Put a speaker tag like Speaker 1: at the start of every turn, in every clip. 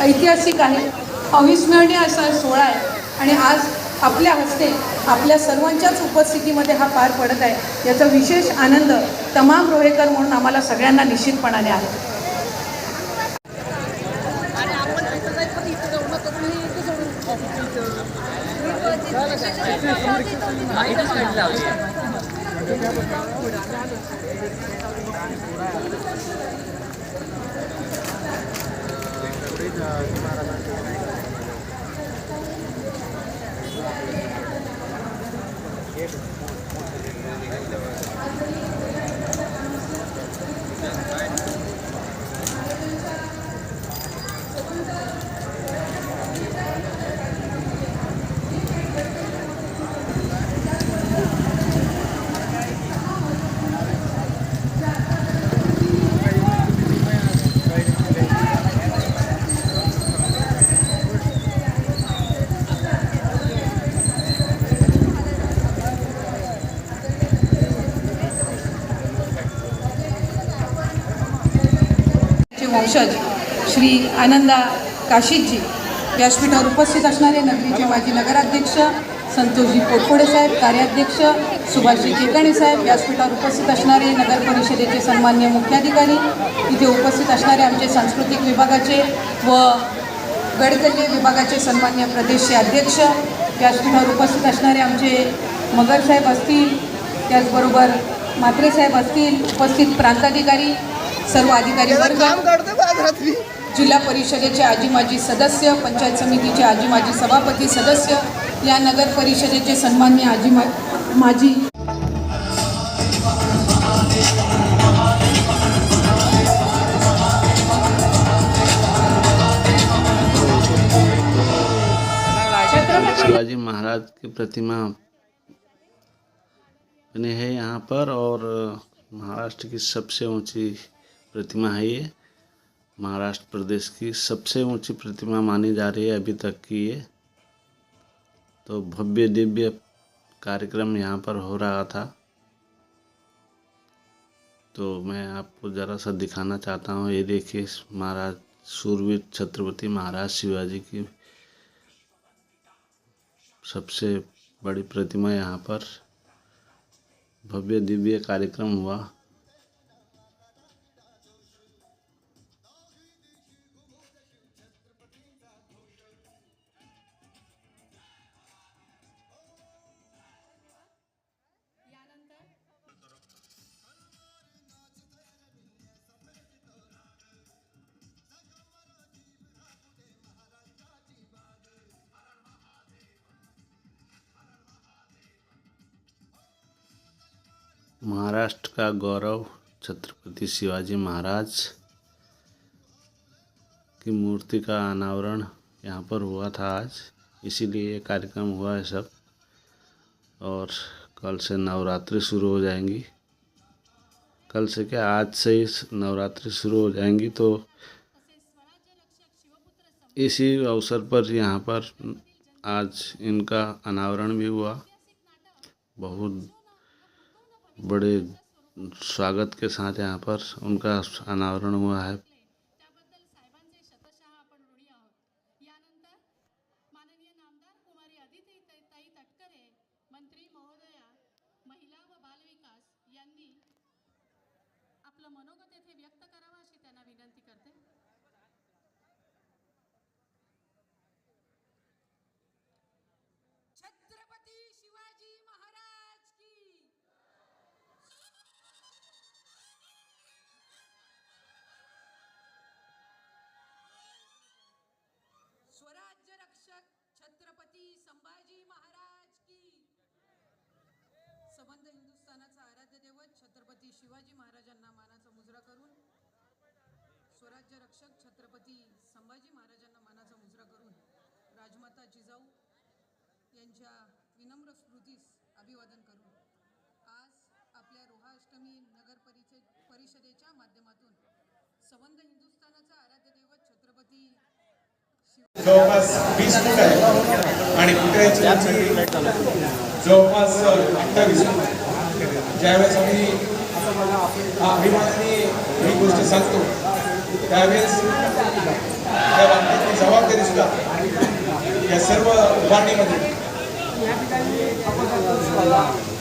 Speaker 1: ऐतिहासिक आहे, अविस्मरणीय असा सोहळा आहे आणि आज आपल्या हस्ते आपल्या सर्वांच्याच उपस्थितीमध्ये हा पार पडत आहे। याचा विशेष आनंद तमाम रोहेकर म्हणून आम्हाला सगळ्यांना निश्चितपणाने आहे। वंशज श्री आनंदा काशीदजी व्यासपीठावर उपस्थित असणारे नगरीचे माजी नगराध्यक्ष संतोषजी पोटफोडे साहेब, कार्याध्यक्ष सुभाषजी केकाणे साहेब, व्यासपीठावर उपस्थित असणारे नगर परिषदेचे सन्माननीय मुख्याधिकारी, इथे उपस्थित असणारे आमचे सांस्कृतिक विभागाचे व गडकरी विभागाचे सन्माननीय प्रदेशचे अध्यक्ष, व्यासपीठावर उपस्थित असणारे आमचे मगर साहेब असतील, त्याचबरोबर म्हात्रे साहेब असतील, उपस्थित प्रांताधिकारी, सर्व अधिकारी वर्ग, जिल्हा परिषदेचे आजी माजी सदस्य, पंचायत समितीचे आजी माजी सभापती सदस्य, या नगर परिषदेचे सन्माननीय आजी माजी
Speaker 2: शिवाजी महाराज की प्रतिमा बनी है यहाँ पर और महाराष्ट्र की सबसे ऊंची प्रतिमा है ये। महाराष्ट्र प्रदेश की सबसे ऊंची प्रतिमा मानी जा रही है अभी तक की ये। तो भव्य दिव्य कार्यक्रम यहाँ पर हो रहा था, तो मैं आपको ज़रा सा दिखाना चाहता हूँ। ये देखिए महाराज शूरवीर छत्रपति महाराज शिवाजी की सबसे बड़ी प्रतिमा यहाँ पर भव्य दिव्य कार्यक्रम हुआ। महाराष्ट्र का गौरव छत्रपति शिवाजी महाराज की मूर्ति का अनावरण यहाँ पर हुआ था आज, इसीलिए ये कार्यक्रम हुआ है सब। और कल से नवरात्रि शुरू हो जाएंगी, कल से क्या आज से ही नवरात्रि शुरू हो जाएंगी। तो इसी अवसर पर यहाँ पर आज इनका अनावरण भी हुआ। बहुत बड़े स्वागत के साथ यहाँ पर उनका अनावरण हुआ है।
Speaker 1: मंत्री महोदया महिला व बाल विकास यांनी आपलं मनोगत येथे व्यक्त करावं अशी त्यांना विनंती करते। छत्रपती शिवाजी महाराज की स्वराज्य रक्षक छत्रपती संभाजी महाराज की संबंध हिंदुस्थानाचा आराध्य दैवत छत्रपती शिवाजी महाराजांना मानाचा मुजरा करून स्वराज्य रक्षक छत्रपती संभाजी महाराजांना मानाचा मुजरा करून राजमाता जिजाऊ यांच्या विनम्र स्मृतीस अभिवादन करून आज आपल्या रोहाष्टमी नगर परिषदेच्या माध्यमातून संबंध हिंदुस्थानाचा आराध्य दैवत छत्रपती
Speaker 3: जवळपास 20 फूट आहे आणि पुतळ्याची उंची जवळपास 28 फूट। ज्यावेळेस आम्ही अभिमानाने ही गोष्ट सांगतो त्यावेळेस त्या बाबतीत तरी सुद्धा या सर्व उभारणीमध्ये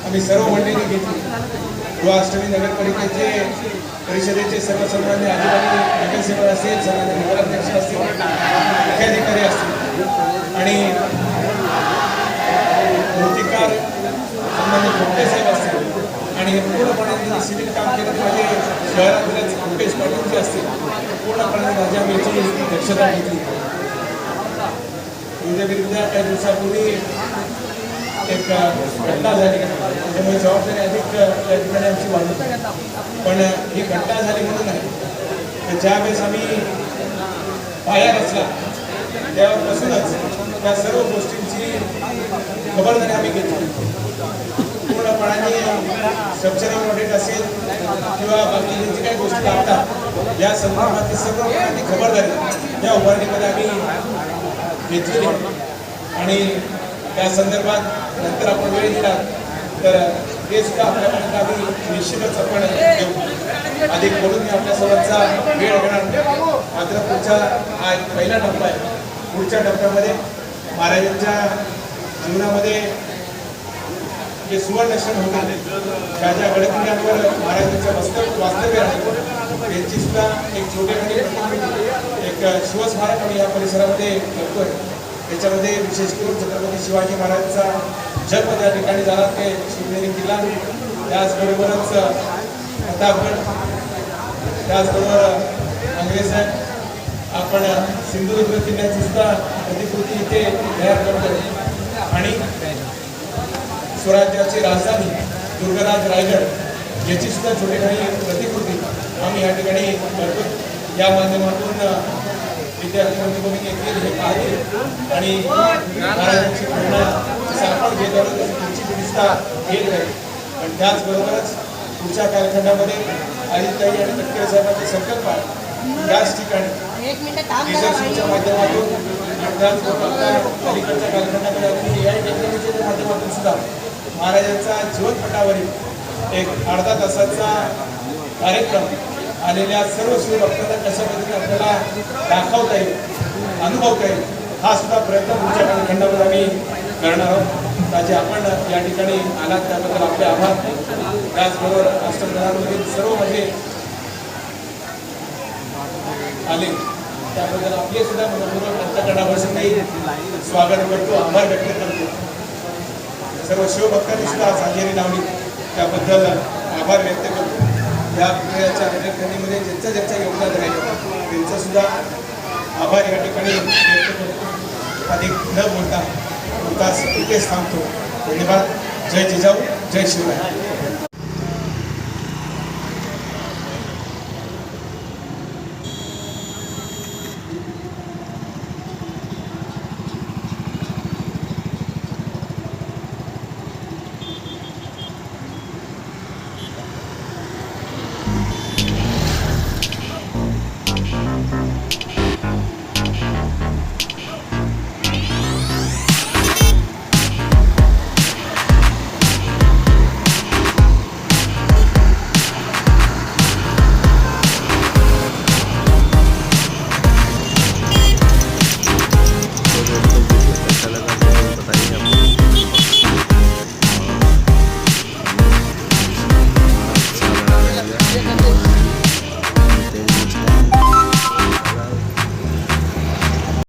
Speaker 3: आम्ही सर्व मंडळींनी घेतली. गृहाष्टमी नगरपालिकेचे परिषदेचे सर्वसामान्य अधिकारी, नगरसेवक असतील, सामान्य नगराध्यक्ष असतील, मुख्याधिकारी असतील आणि मूर्तिकार सामान्य कोपटे साहेब असतील आणि पूर्णपणे त्यांनी सिव्हिल काम केलं म्हणजे शहरातलेच मुकेश पाटील जे असतील पूर्णपणे माझ्या आम्ही दक्षता घेतली. विरुद्ध काही दिवसापूर्वी एक घटना झाली त्यामुळे जबाबदारी अधिक त्या ठिकाणी आमची वाढली. पण ही घटना झाली म्हणून नाही, तर ज्यावेळेस आम्ही पाया रचला त्यापासूनच त्या सर्व गोष्टींची खबरदारी आम्ही घेतली. पूर्णपणाने स्ट्रक्चरल ऑडिट असेल किंवा बाकी जी काही गोष्टी लागतात या संदर्भातली सर्व प्रकारची खबरदारी या उभारणीमध्ये आम्ही घेतलेली आणि त्या संदर्भात नंतर आपण वेळ दिला तर ते सुद्धा आपल्यापर्यंत आम्ही निश्चितच आपण घेऊ. अधिक बोलून मी आपल्या सर्वांचा वेळ घेणार. मात्र पुढचा हा एक पहिला टप्पा आहे. पुढच्या टप्प्यामध्ये महाराजांच्या जीवनामध्ये जे सुवर्ण क्षण होते ज्या ज्या गडकिल्ल्यांवर महाराजांचं वास्तव्य आहे त्यांची सुद्धा एक छोटेखानी प्रतिकृती एक शिवस्मारक आम्ही या परिसरामध्ये करतोय. त्याच्यामध्ये विशेष करून छत्रपती शिवाजी महाराजांचा जन्म त्या ठिकाणी झाला ते शिवनेरी किल्ला, त्याचबरोबरच प्रतापगड, त्याचबरोबर अंग्रेज आपण सिंधुदुर्ग किल्ल्याची सुद्धा प्रतिकृती इथे तयार करतोय आणि स्वराज्याची राजधानी दुर्गराज रायगड याची सुद्धा छोटेखानी प्रतिकृती आम्ही या ठिकाणी करतो. या माध्यमातून विद्यार्थी बंधूभगिनी येतील हे पाहतील आणि महाराजांची प्रेरणा आपण घेत आलो तशी पुढची पिढी सुद्धा घेत राहील. पण त्याचबरोबरच पुढच्या कालखंडामध्ये आदिताई आणि तटकरे साहेबांचे संकल्प आहे याच ठिकाणी रिसर्चच्या माध्यमातून आणि त्याचबरोबर अलीकडच्या कालखंडामध्ये अजून AI टेक्नॉलॉजीच्या माध्यमातून सुद्धा महाराजांचा जीवनपटावरील एक अर्धा तासाचा कार्यक्रम आलेल्या सर्व शिवभक्तांना कशा पद्धतीने आपल्याला दाखवता येईल, अनुभवता येईल हा सुद्धा प्रयत्न पुढच्या कालखंडामध्ये आम्ही करणार आहोत. त्याचे आपण या ठिकाणी आलात त्याबद्दल आपले आभार. त्याचबरोबर राष्ट्रप्रधानमधील सर्व माझे आले त्याबद्दल आपले सुद्धा मनपूर्वक अंतःकरणापासून मी स्वागत करतो, आभार व्यक्त करतो. सर्व शिवभक्तांनी सुद्धा हजेरी लावली त्याबद्दल आभार व्यक्त करतो. या पुतळ्याच्या कार्यक्रमामध्ये ज्यांचं योगदान राहिलं त्यांचा सुद्धा आभार या ठिकाणी व्यक्त करतो. अधिक न बोलता इथेच थांबतो. धन्यवाद. जय जिजाऊ, जय शिवराय.